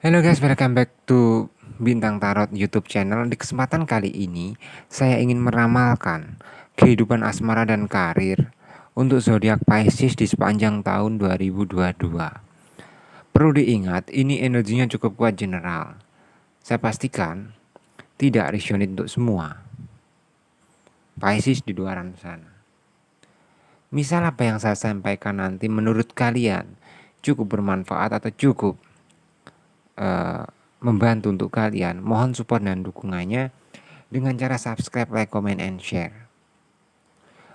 Halo guys, welcome back to Bintang Tarot YouTube channel. Di kesempatan kali ini, saya ingin meramalkan kehidupan asmara dan karir untuk zodiak Pisces di sepanjang tahun 2022. Perlu diingat, ini energinya cukup kuat general. Saya pastikan tidak resonate untuk semua Pisces di luar sana. Misal apa yang saya sampaikan nanti menurut kalian cukup bermanfaat atau cukup eh, membantu untuk kalian, mohon support dan dukungannya dengan cara subscribe, like, comment, and share.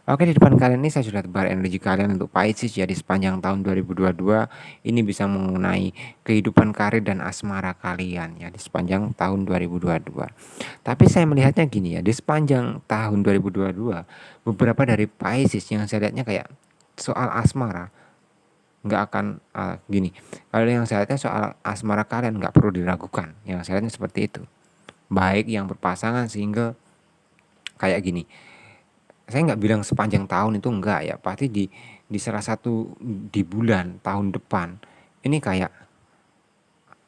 Oke, di depan kalian ini saya sudah tebar energi kalian untuk Pisces ya di sepanjang tahun 2022. Ini bisa mengenai kehidupan karir dan asmara kalian ya di sepanjang tahun 2022. Tapi saya melihatnya gini ya, di sepanjang tahun 2022 beberapa dari Pisces yang saya lihatnya kayak soal asmara nggak akan gini. Kalau yang saya lihatnya soal asmara kalian nggak perlu diragukan. Yang saya lihatnya seperti itu. Baik yang berpasangan single kayak gini. Saya nggak bilang sepanjang tahun itu enggak ya, pasti di salah satu di bulan tahun depan ini kayak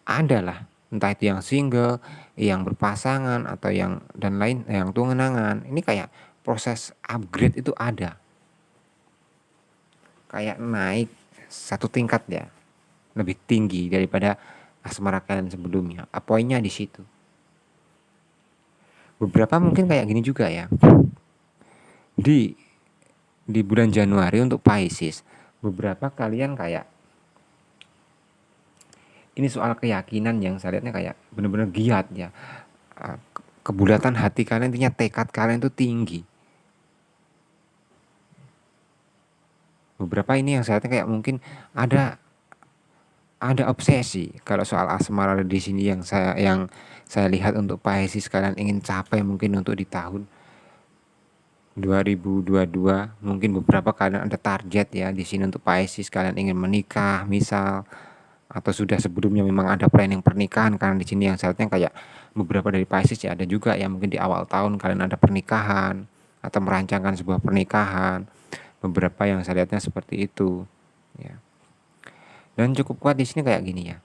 ada lah, entah itu yang single, yang berpasangan atau yang dan lain yang tunangan. Ini kayak proses upgrade itu ada. Kayak naik satu tingkat ya, lebih tinggi daripada asmara kalian sebelumnya. Poinnya di situ. Beberapa mungkin kayak gini juga ya. Di bulan Januari untuk Pisces, beberapa kalian kayak ini soal keyakinan yang saya lihatnya kayak benar-benar giat ya. Kebulatan hati kalian, intinya tekad kalian itu tinggi. Beberapa ini yang saya lihatnya kayak mungkin ada obsesi kalau soal asmara di sini yang saya lihat untuk Pisces kalian ingin capai mungkin untuk di tahun 2022. Mungkin beberapa kalian ada target ya di sini untuk Pisces, kalian ingin menikah misal, atau sudah sebelumnya memang ada planning pernikahan. Karena di sini yang saya lihatnya kayak beberapa dari Pisces ya ada juga yang mungkin di awal tahun kalian ada pernikahan atau merancangkan sebuah pernikahan. Beberapa yang saya lihatnya seperti itu ya. Dan cukup kuat di sini kayak gini ya.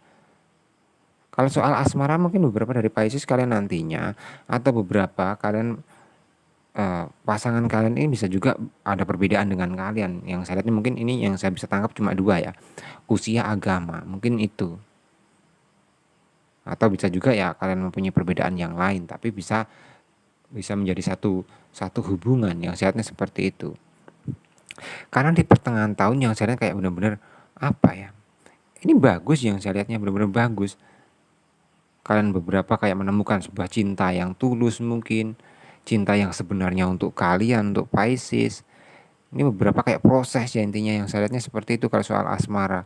Kalau soal asmara mungkin beberapa dari Pisces kalian nantinya atau beberapa kalian pasangan kalian ini bisa juga ada perbedaan dengan kalian. Yang saya lihat mungkin ini yang saya bisa tangkap cuma dua ya. Usia, agama, mungkin itu. Atau bisa juga ya kalian mempunyai perbedaan yang lain tapi bisa bisa menjadi satu hubungan yang saya lihatnya seperti itu. Karena di pertengahan tahun yang saya lihat kayak benar-benar apa ya? Ini bagus, yang saya lihatnya benar-benar bagus. Kalian beberapa kayak menemukan sebuah cinta yang tulus mungkin, cinta yang sebenarnya untuk kalian, untuk Pisces. Ini beberapa kayak proses ya intinya yang saya lihatnya seperti itu kalau soal asmara.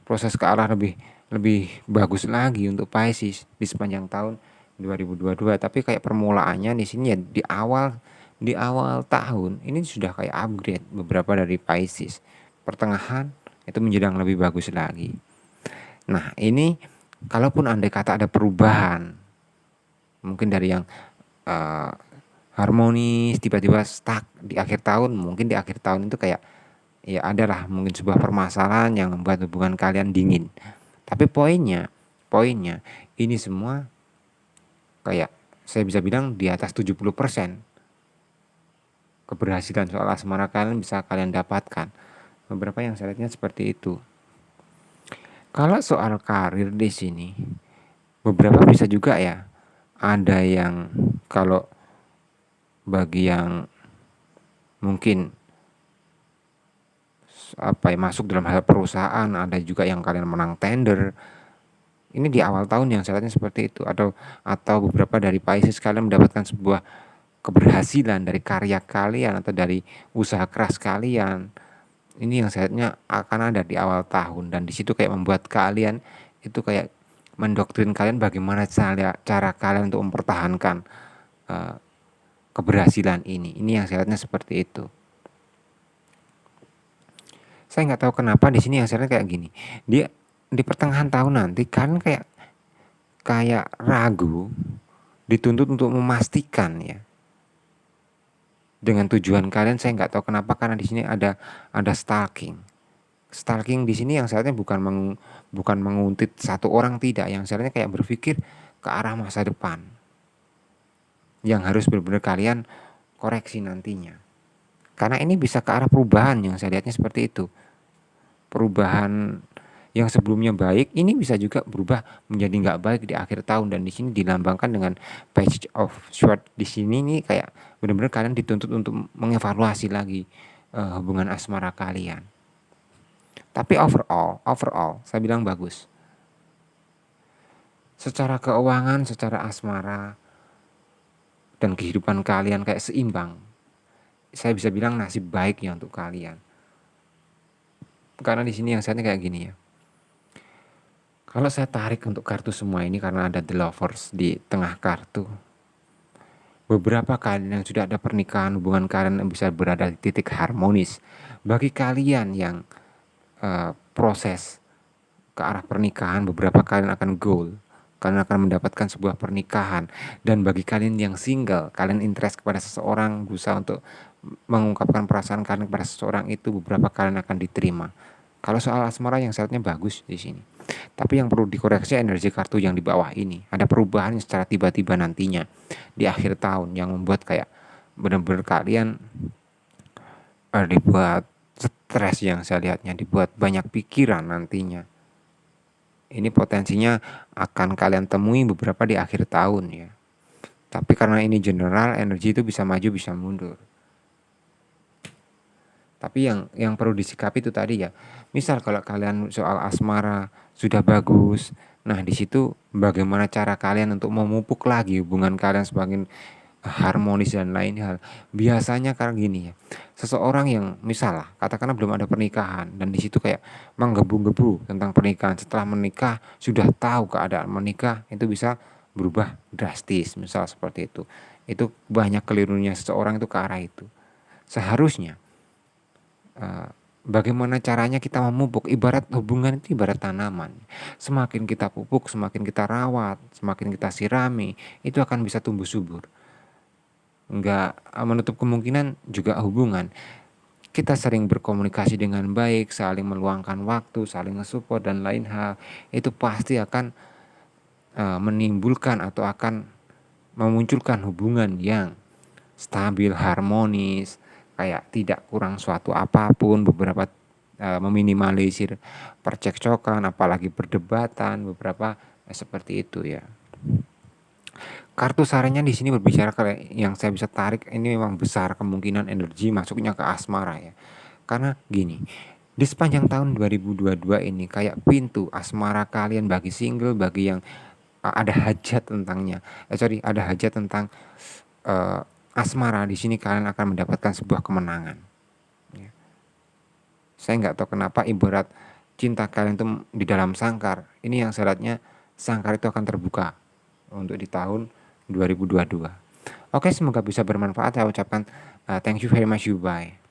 Proses ke arah lebih lebih bagus lagi untuk Pisces di sepanjang tahun 2022. Tapi kayak permulaannya di sini ya di awal tahun ini sudah kayak upgrade beberapa dari Pisces. Pertengahan itu menjadi lebih bagus lagi. Nah, ini kalaupun andai kata ada perubahan, mungkin dari yang uh, harmonis tiba-tiba stuck di akhir tahun, mungkin di akhir tahun itu kayak ya adalah mungkin sebuah permasalahan yang membuat hubungan kalian dingin. Tapi poinnya ini semua kayak saya bisa bilang di atas 70% keberhasilan soal asmara kalian bisa kalian dapatkan. Beberapa yang saya lihatnya seperti itu. Kalau soal karir di sini, beberapa bisa juga ya. Ada yang kalau bagi yang mungkin apa ya masuk dalam hal perusahaan, ada juga yang kalian menang tender. Ini di awal tahun yang saya lihatnya seperti itu. Atau beberapa dari Pisces kalian mendapatkan sebuah keberhasilan dari karya kalian atau dari usaha keras kalian. Ini yang saya lihatnya akan ada di awal tahun, dan di situ kayak membuat kalian itu kayak mendoktrin kalian bagaimana cara kalian untuk mempertahankan uh, keberhasilan ini. Ini yang saya lihatnya seperti itu. Saya nggak tahu kenapa di sini yang saya lihat kayak gini. Dia di pertengahan tahun nanti kan kayak kayak ragu, dituntut untuk memastikan ya dengan tujuan kalian. Saya nggak tahu kenapa, karena di sini ada stalking. Stalking di sini yang seharusnya bukan menguntit satu orang, tidak, yang seharusnya kayak berpikir ke arah masa depan, yang harus benar-benar kalian koreksi nantinya. Karena ini bisa ke arah perubahan, yang saya lihatnya seperti itu. Perubahan yang sebelumnya baik ini bisa juga berubah menjadi nggak baik di akhir tahun, dan di sini dilambangkan dengan page of sword di sini nih, kayak benar-benar kalian dituntut untuk mengevaluasi lagi hubungan asmara kalian. Tapi overall saya bilang bagus. Secara keuangan, secara asmara dan kehidupan kalian kayak seimbang. Saya bisa bilang nasib baiknya untuk kalian. Karena di sini yang saya kayak gini ya. Kalau saya tarik untuk kartu semua ini karena ada The Lovers di tengah kartu. Beberapa kalian yang sudah ada pernikahan, hubungan kalian bisa berada di titik harmonis. Bagi kalian yang proses ke arah pernikahan, beberapa kalian akan goal. Kalian akan mendapatkan sebuah pernikahan. Dan bagi kalian yang single, kalian interest kepada seseorang, berusaha untuk mengungkapkan perasaan kalian kepada seseorang itu, beberapa kalian akan diterima. Kalau soal asmara yang seharusnya bagus di sini. Tapi yang perlu dikoreksi energi kartu yang di bawah ini. Ada perubahan secara tiba-tiba nantinya di akhir tahun yang membuat kayak benar-benar kalian dibuat stres, yang saya lihatnya dibuat banyak pikiran nantinya. Ini potensinya akan kalian temui beberapa di akhir tahun ya. Tapi karena ini general, energi itu bisa maju bisa mundur. Tapi yang perlu disikapi itu tadi ya. Misal kalau kalian soal asmara sudah bagus, nah di situ bagaimana cara kalian untuk memupuk lagi hubungan kalian semakin harmonis dan lain hal. Biasanya karena gini ya. Seseorang yang misal lah katakanlah belum ada pernikahan dan di situ kayak menggebu-gebu tentang pernikahan, setelah menikah sudah tahu keadaan menikah, itu bisa berubah drastis, misal seperti itu. Itu banyak kelirunya seseorang itu ke arah itu. Seharusnya bagaimana caranya kita memupuk, ibarat hubungan itu ibarat tanaman. Semakin kita pupuk, semakin kita rawat, semakin kita sirami, itu akan bisa tumbuh subur. Enggak menutup kemungkinan juga hubungan. Kita sering berkomunikasi dengan baik, saling meluangkan waktu, saling nge-support dan lain hal, itu pasti akan menimbulkan atau akan memunculkan hubungan yang stabil, harmonis, kayak tidak kurang suatu apapun, beberapa meminimalisir percekcokan, apalagi perdebatan, beberapa seperti itu ya. Kartu sarannya di sini berbicara yang saya bisa tarik, ini memang besar kemungkinan energi masuknya ke asmara ya. Karena gini, di sepanjang tahun 2022 ini kayak pintu asmara kalian bagi single, bagi yang ada hajat tentangnya. Ada hajat tentang asmara, di sini kalian akan mendapatkan sebuah kemenangan. Ya. Saya nggak tahu kenapa ibarat cinta kalian itu di dalam sangkar. Ini yang syaratnya sangkar itu akan terbuka untuk di tahun 2022. Oke, semoga bisa bermanfaat. Saya ucapkan thank you very much, you bye.